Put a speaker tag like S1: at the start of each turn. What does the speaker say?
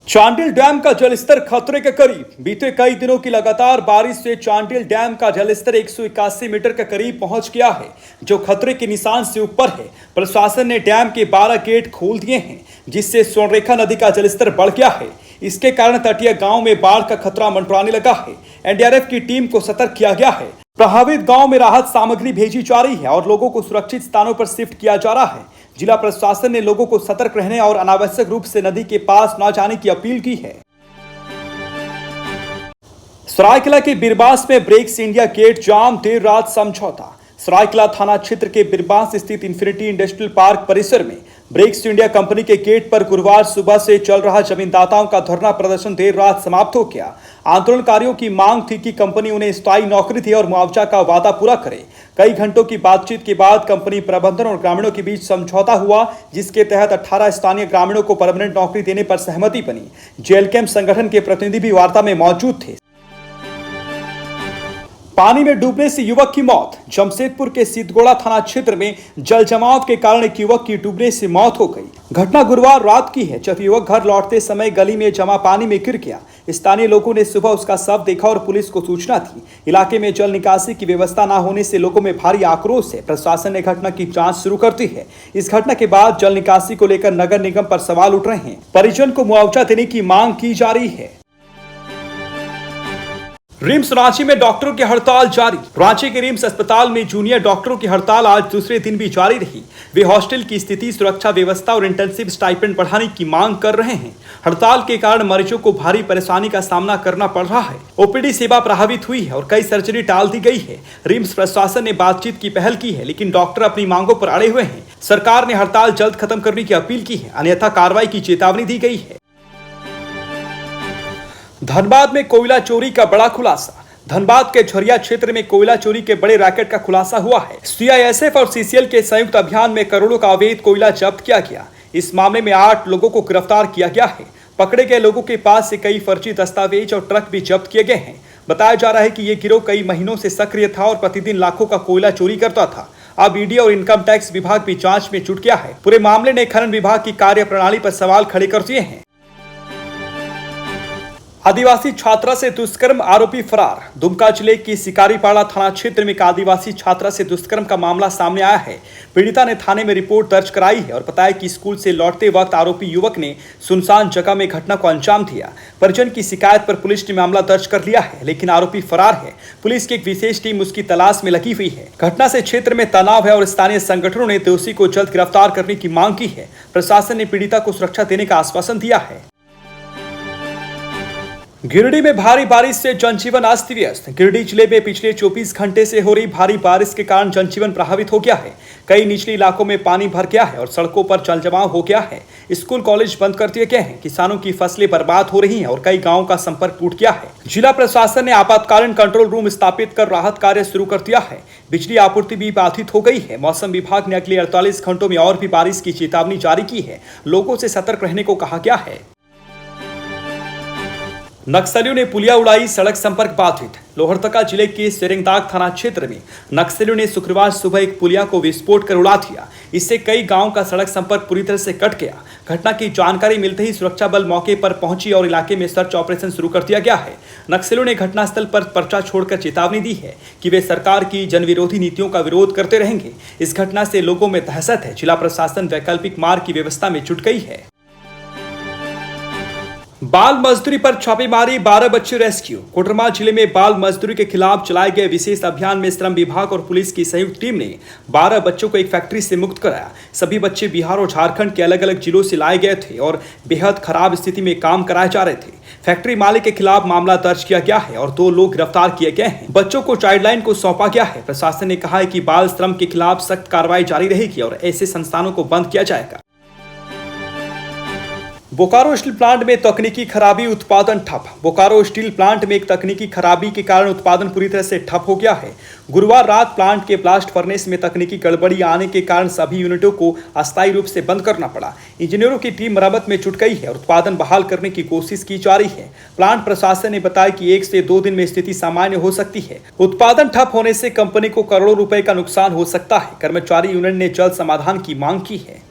S1: Chandil dam का जलस्तर खतरे के करीब। बीते कई दिनों की लगातार बारिश से चांडिल डैम का जलस्तर 181 मीटर के करीब पहुंच गया है, जो खतरे के निशान से ऊपर है। प्रशासन ने डैम के 12 गेट खोल दिए हैं, जिससे स्वर्णरेखा नदी का जलस्तर बढ़ गया है। इसके कारण तटीय गांव में बाढ़ का खतरा मंडराने लगा है। एनडीआरएफ की टीम को सतर्क किया गया है। प्रभावित गांव में राहत सामग्री भेजी जा रही है और लोगों को सुरक्षित स्थानों पर शिफ्ट किया जा रहा है। जिला प्रशासन ने लोगों को सतर्क रहने और अनावश्यक रूप से नदी के पास न जाने की अपील की है। सरायकेला के बिरबांस में ब्रेक्स इंडिया गेट जाम, देर रात समझौता। सरायकेला थाना क्षेत्र के बिरबांस स्थित इन्फिनिटी इंडस्ट्रियल पार्क परिसर में ब्रेक्स इंडिया कंपनी के गेट पर गुरुवार सुबह से चल रहा जमींदाताओं का धरना प्रदर्शन देर रात समाप्त हो गया। आंदोलनकारियों की मांग थी कि कंपनी उन्हें स्थायी नौकरी दी और मुआवजा का वादा पूरा करे। कई घंटों की बातचीत के बाद कंपनी प्रबंधन और ग्रामीणों के बीच समझौता हुआ, जिसके तहत 18 स्थानीय ग्रामीणों को परमानेंट नौकरी देने पर सहमति बनी। जेल कैंप संगठन के प्रतिनिधि भी वार्ता में मौजूद थे। पानी में डूबने से युवक की मौत। जमशेदपुर के सिद्धगोड़ा थाना क्षेत्र में जल जमाव के कारण एक युवक की डूबने से मौत हो गई। घटना गुरुवार रात की है, जब युवक घर लौटते समय गली में जमा पानी में गिर गया। स्थानीय लोगों ने सुबह उसका शव देखा और पुलिस को सूचना दी। इलाके में जल निकासी की व्यवस्था न होने से लोगों में भारी आक्रोश है। प्रशासन ने घटना की जांच शुरू कर दी है। इस घटना के बाद जल निकासी को लेकर नगर निगम पर सवाल उठ रहे हैं। परिजन को मुआवजा देने की मांग की जा रही है। रिम्स रांची में डॉक्टरों की हड़ताल जारी। रांची के रिम्स अस्पताल में जूनियर डॉक्टरों की हड़ताल आज दूसरे दिन भी जारी रही। वे हॉस्टल की स्थिति, सुरक्षा व्यवस्था और इंटेंसिव स्टाइपेंड बढ़ाने की मांग कर रहे हैं। हड़ताल के कारण मरीजों को भारी परेशानी का सामना करना पड़ रहा है। ओपीडी सेवा प्रभावित हुई है और कई सर्जरी टाल दी गई है। रिम्स प्रशासन ने बातचीत की पहल की है, लेकिन डॉक्टर अपनी मांगों पर अड़े हुए हैं। सरकार ने हड़ताल जल्द खत्म करने की अपील की है, अन्यथा कार्रवाई की चेतावनी दी गई है। धनबाद में कोयला चोरी का बड़ा खुलासा। धनबाद के झरिया क्षेत्र में कोयला चोरी के बड़े रैकेट का खुलासा हुआ है। सीआईएसएफ और सीसीएल के संयुक्त अभियान में करोड़ों का अवैध कोयला जब्त किया गया। इस मामले में 8 लोगों को गिरफ्तार किया गया है। पकड़े गए लोगों के पास से कई फर्जी दस्तावेज और ट्रक भी जब्त किए गए हैं। बताया जा रहा है कि ये गिरोह कई महीनों से सक्रिय था और प्रतिदिन लाखों का कोयला चोरी करता था। अब ईडी और इनकम टैक्स विभाग भी जांच में जुट गया है। पूरे मामले ने खनन विभाग की कार्यप्रणाली पर सवाल खड़े कर दिए हैं। आदिवासी छात्रा से दुष्कर्म, आरोपी फरार। दुमका जिले की शिकारीपाड़ा थाना क्षेत्र में एक आदिवासी छात्रा से दुष्कर्म का मामला सामने आया है। पीड़िता ने थाने में रिपोर्ट दर्ज कराई है और बताया कि स्कूल से लौटते वक्त आरोपी युवक ने सुनसान जगह में घटना को अंजाम दिया। परिजन की शिकायत पर पुलिस ने मामला दर्ज कर लिया है, लेकिन आरोपी फरार है। पुलिस की एक विशेष टीम उसकी तलाश में लगी हुई है। घटना से क्षेत्र में तनाव है और स्थानीय संगठनों ने दोषी को जल्द गिरफ्तार करने की मांग की है। प्रशासन ने पीड़िता को सुरक्षा देने का आश्वासन दिया है। गिरिडीह में भारी बारिश से जनजीवन अस्त व्यस्त। गिरिडीह जिले में पिछले 24 घंटे से हो रही भारी बारिश के कारण जनजीवन प्रभावित हो गया है। कई निचले इलाकों में पानी भर गया है और सड़कों पर जलजमाव हो गया है। स्कूल कॉलेज बंद कर दिए गए हैं। किसानों की फसलें बर्बाद हो रही हैं और कई गांवों का संपर्क टूट गया है। जिला प्रशासन ने आपातकालीन कंट्रोल रूम स्थापित कर राहत कार्य शुरू कर दिया है। बिजली आपूर्ति भी बाधित हो गई है। मौसम विभाग ने अगले 48 घंटों में और भी बारिश की चेतावनी जारी की है। लोगों से सतर्क रहने को कहा गया है। नक्सलियों ने पुलिया उड़ाई, सड़क संपर्क बाधित। लोहरदगा जिले के सेरेंगदाग थाना क्षेत्र में नक्सलियों ने शुक्रवार सुबह एक पुलिया को विस्फोट कर उड़ा दिया। इससे कई गांवों का सड़क संपर्क पूरी तरह से कट गया। घटना की जानकारी मिलते ही सुरक्षा बल मौके पर पहुंची और इलाके में सर्च ऑपरेशन शुरू कर दिया गया है। नक्सलियों ने घटनास्थल पर पर्चा छोड़कर चेतावनी दी है कि वे सरकार की जनविरोधी नीतियों का विरोध करते रहेंगे। इस घटना से लोगों में दहशत है। जिला प्रशासन वैकल्पिक मार्ग की व्यवस्था में जुट गई है। बाल मजदूरी पर छापेमारी, 12 बच्चे रेस्क्यू। कोडरमा जिले में बाल मजदूरी के खिलाफ चलाए गए विशेष अभियान में श्रम विभाग और पुलिस की संयुक्त टीम ने 12 बच्चों को एक फैक्ट्री से मुक्त कराया। सभी बच्चे बिहार और झारखंड के अलग अलग जिलों से लाए गए थे और बेहद खराब स्थिति में काम कराए जा रहे थे। फैक्ट्री मालिक के खिलाफ मामला दर्ज किया गया है और 2 लोग गिरफ्तार किए गए हैं। बच्चों को चाइल्ड लाइन को सौंपा गया है। प्रशासन ने कहा है कि बाल श्रम के खिलाफ सख्त कार्रवाई जारी रहेगी और ऐसे संस्थानों को बंद किया जाएगा। बोकारो स्टील प्लांट में तकनीकी खराबी, उत्पादन ठप। बोकारो स्टील प्लांट में एक तकनीकी खराबी के कारण उत्पादन पूरी तरह से ठप हो गया है। गुरुवार रात प्लांट के ब्लास्ट फर्नेस में तकनीकी गड़बड़ी आने के कारण सभी यूनिटों को अस्थायी रूप से बंद करना पड़ा। इंजीनियरों की टीम मरम्मत में जुट गई है और उत्पादन बहाल करने की कोशिश की जा रही है। प्लांट प्रशासन ने बताया कि 1 से 2 दिन में स्थिति सामान्य हो सकती है। उत्पादन ठप होने से कंपनी को करोड़ों रुपए का नुकसान हो सकता है। कर्मचारी यूनियन ने जल्द समाधान की मांग की है।